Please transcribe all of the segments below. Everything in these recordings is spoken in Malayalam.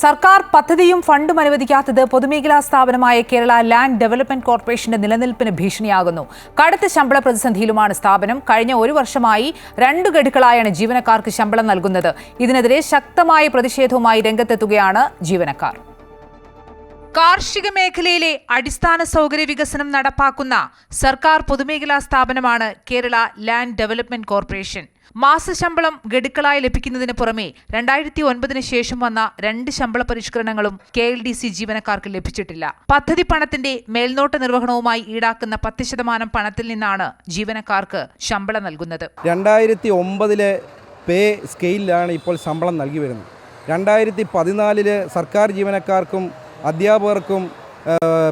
സർക്കാർ പദ്ധതിയും ഫണ്ടും അനുവദിക്കാത്തത് പൊതുമേഖലാ സ്ഥാപനമായ കേരള ലാൻഡ് ഡെവലപ്മെന്റ് കോർപ്പറേഷന്റെ നിലനിൽപ്പിന് ഭീഷണിയാകുന്നു. കടുത്ത ശമ്പള പ്രതിസന്ധിയിലുമാണ് സ്ഥാപനം. കഴിഞ്ഞ ഒരു വർഷമായി 2 ഗഡുക്കളായാണ് ജീവനക്കാർക്ക് ശമ്പളം നൽകുന്നത്. ഇതിനെതിരെ ശക്തമായ പ്രതിഷേധവുമായി രംഗത്തെത്തുകയാണ് ജീവനക്കാർ. കാർഷിക മേഖലയിലെ അടിസ്ഥാന സൗകര്യ വികസനം നടപ്പാക്കുന്ന സർക്കാർ പൊതുമേഖലാ സ്ഥാപനമാണ് കേരള ലാൻഡ് ഡെവലപ്മെന്റ് കോർപ്പറേഷൻ. മാസശമ്പളം ഗഡുക്കളായി ലഭിക്കുന്നതിന് പുറമെ 2009 ശേഷം വന്ന 2 ശമ്പള പരിഷ്കരണങ്ങളും KLDC ജീവനക്കാർക്ക് ലഭിച്ചിട്ടില്ല. പദ്ധതി പണത്തിന്റെ മേൽനോട്ട നിർവഹണവുമായി ഈടാക്കുന്ന 10% പണത്തിൽ നിന്നാണ് ജീവനക്കാർക്ക് ശമ്പളം നൽകുന്നത്. 2009 പേ സ്കെയിലാണ് ഇപ്പോൾ ശമ്പളം നൽകി വരുന്നത്. 2014 സർക്കാർ ജീവനക്കാർക്കും അധ്യാപകർക്കും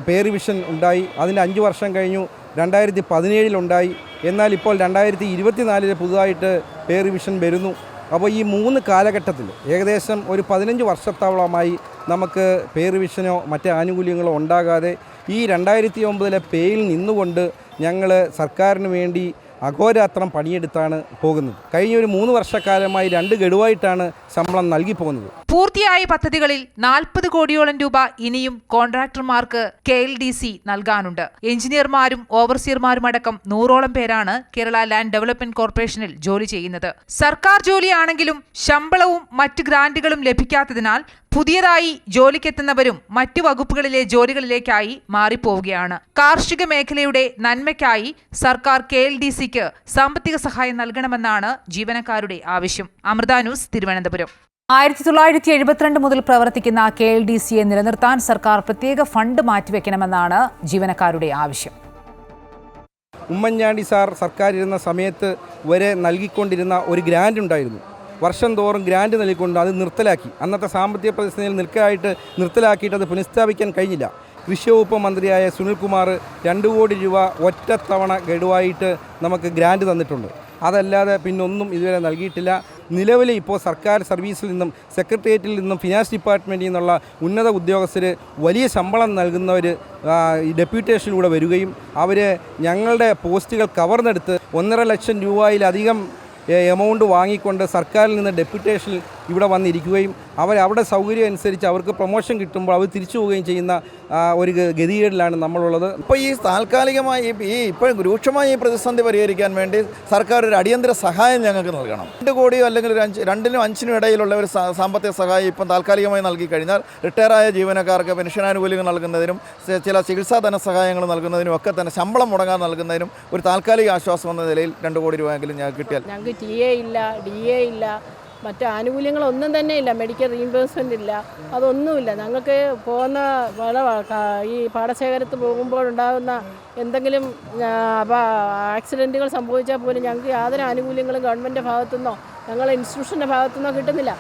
പേ റിവിഷൻ ഉണ്ടായി. അതിന് 5 വർഷം കഴിഞ്ഞു. 2017 ഉണ്ടായി. എന്നാൽ ഇപ്പോൾ 2024 പുതുതായിട്ട് പേ റിവിഷൻ വരുന്നു. അപ്പോൾ ഈ 3 കാലഘട്ടത്തിൽ ഏകദേശം ഒരു 15 വർഷത്തോളമായി നമുക്ക് പേ റിവിഷനോ മറ്റ് ആനുകൂല്യങ്ങളോ ഉണ്ടാകാതെ ഈ 2009 പേയിൽ നിന്നുകൊണ്ട് ഞങ്ങൾ സർക്കാരിന് വേണ്ടി അഹോരാത്രം പണിയെടുത്താണ് പോകുന്നത്. കഴിഞ്ഞ ഒരു 3 വർഷക്കാലമായി 2 ഗഡുവായിട്ടാണ് ശമ്പളം നൽകി പോകുന്നത്. പൂർത്തിയായ പദ്ധതികളിൽ 40 കോടിയോളം രൂപ ഇനിയും കോൺട്രാക്ടർമാർക്ക് KLDC നൽകാനുണ്ട്. എഞ്ചിനീയർമാരും ഓവർസിയർമാരുമടക്കം 100ഓളം പേരാണ് കേരള ലാൻഡ് ഡെവലപ്മെന്റ് കോർപ്പറേഷനിൽ ജോലി ചെയ്യുന്നത്. സർക്കാർ ജോലിയാണെങ്കിലും ശമ്പളവും മറ്റ് ഗ്രാന്റുകളും ലഭിക്കാത്തതിനാൽ പുതിയതായി ജോലിക്കെത്തുന്നവരും മറ്റു വകുപ്പുകളിലെ ജോലികളിലേക്കായി മാറിപ്പോവുകയാണ്. കാർഷിക മേഖലയുടെ നന്മയ്ക്കായി സർക്കാർ KLDCക്ക് സാമ്പത്തിക സഹായം നൽകണമെന്നാണ് ജീവനക്കാരുടെ ആവശ്യം. അമൃത ന്യൂസ്, തിരുവനന്തപുരം. 1972 മുതൽ പ്രവർത്തിക്കുന്ന KLDCയെ നിലനിർത്താൻ സർക്കാർ പ്രത്യേക ഫണ്ട് മാറ്റിവെക്കണമെന്നാണ് ജീവനക്കാരുടെ ആവശ്യം. ഉമ്മൻചാണ്ടി സാർ സർക്കാർ ഇരുന്ന സമയത്ത് വരെ നൽകിക്കൊണ്ടിരുന്ന ഒരു ഗ്രാൻഡ് ഉണ്ടായിരുന്നു. വർഷം തോറും ഗ്രാൻഡ് നൽകിക്കൊണ്ട് അത് നിർത്തലാക്കി. അന്നത്തെ സാമ്പത്തിക പ്രതിസന്ധിയിൽ നിർത്തലാക്കിയിട്ട് അത് പുനഃസ്ഥാപിക്കാൻ കഴിഞ്ഞില്ല. കൃഷി വകുപ്പ് മന്ത്രിയായ സുനിൽകുമാർ 2 കോടി രൂപ ഒറ്റത്തവണ ഗഡുവായിട്ട് നമുക്ക് ഗ്രാൻഡ് തന്നിട്ടുണ്ട്. അതല്ലാതെ പിന്നൊന്നും ഇതുവരെ നൽകിയിട്ടില്ല. നിലവിൽ ഇപ്പോൾ സർക്കാർ സർവീസിൽ നിന്നും സെക്രട്ടേറിയറ്റിൽ നിന്നും ഫിനാൻസ് ഡിപ്പാർട്ട്മെൻറ്റിൽ നിന്നുള്ള ഉന്നത ഉദ്യോഗസ്ഥർ വലിയ ശമ്പളം നൽകുന്നവർ ഡെപ്യൂട്ടേഷനിലൂടെ വരികയും അവർ ഞങ്ങളുടെ പോസ്റ്റുകൾ കവർന്നെടുത്ത് 1.5 ലക്ഷം രൂപയിലധികം എമൗണ്ട് വാങ്ങിക്കൊണ്ട് സർക്കാരിൽ നിന്ന് ഡെപ്യൂട്ടേഷനിൽ ഇവിടെ വന്നിരിക്കുകയും അവരുടെ സൗകര്യം അനുസരിച്ച് അവർക്ക് പ്രൊമോഷൻ കിട്ടുമ്പോൾ അവർ തിരിച്ചു പോവുകയും ചെയ്യുന്ന ഒരു ഗതികേടിലാണ് നമ്മളുള്ളത്. ഇപ്പോൾ ഈ താൽക്കാലികമായി ഇപ്പോൾ രൂക്ഷമായ ഈ പ്രതിസന്ധി പരിഹരിക്കാൻ വേണ്ടി സർക്കാർ ഒരു അടിയന്തര സഹായം ഞങ്ങൾക്ക് നൽകണം. 2 കോടിയോ അല്ലെങ്കിൽ 2നും 5നും ഇടയിലുള്ള ഒരു സാമ്പത്തിക സഹായം ഇപ്പം താൽക്കാലികമായി നൽകി കഴിഞ്ഞാൽ റിട്ടയറായ ജീവനക്കാർക്ക് പെൻഷനാനുകൂല്യങ്ങൾ നൽകുന്നതിനും ചില ചികിത്സാ ധനസഹായങ്ങൾ നൽകുന്നതിനും ഒക്കെ തന്നെ ശമ്പളം മുടങ്ങാൻ നൽകുന്നതിനും ഒരു താൽക്കാലിക ആശ്വാസം എന്ന നിലയിൽ 2 കോടി രൂപയെങ്കിലും ഞങ്ങൾക്ക് കിട്ടിയാൽ. ഞങ്ങൾക്ക് TA ഇല്ല, DA ഇല്ല, മറ്റ് ആനുകൂല്യങ്ങളൊന്നും തന്നെ ഇല്ല. മെഡിക്കൽ റീഇംബേഴ്സ്മെൻ്റ് ഇല്ല, അതൊന്നുമില്ല. ഞങ്ങൾക്ക് പോകുന്ന ഈ പാടശേഖരത്ത് പോകുമ്പോഴുണ്ടാകുന്ന എന്തെങ്കിലും ആക്സിഡൻറ്റുകൾ സംഭവിച്ചാൽ പോലും ഞങ്ങൾക്ക് യാതൊരു ആനുകൂല്യങ്ങളും ഗവൺമെൻറ്റിൻ്റെ ഭാഗത്തുനിന്നോ ഞങ്ങളുടെ ഇൻസ്റ്റിറ്റ്യൂഷൻ്റെ ഭാഗത്തുനിന്നോ കിട്ടുന്നില്ല.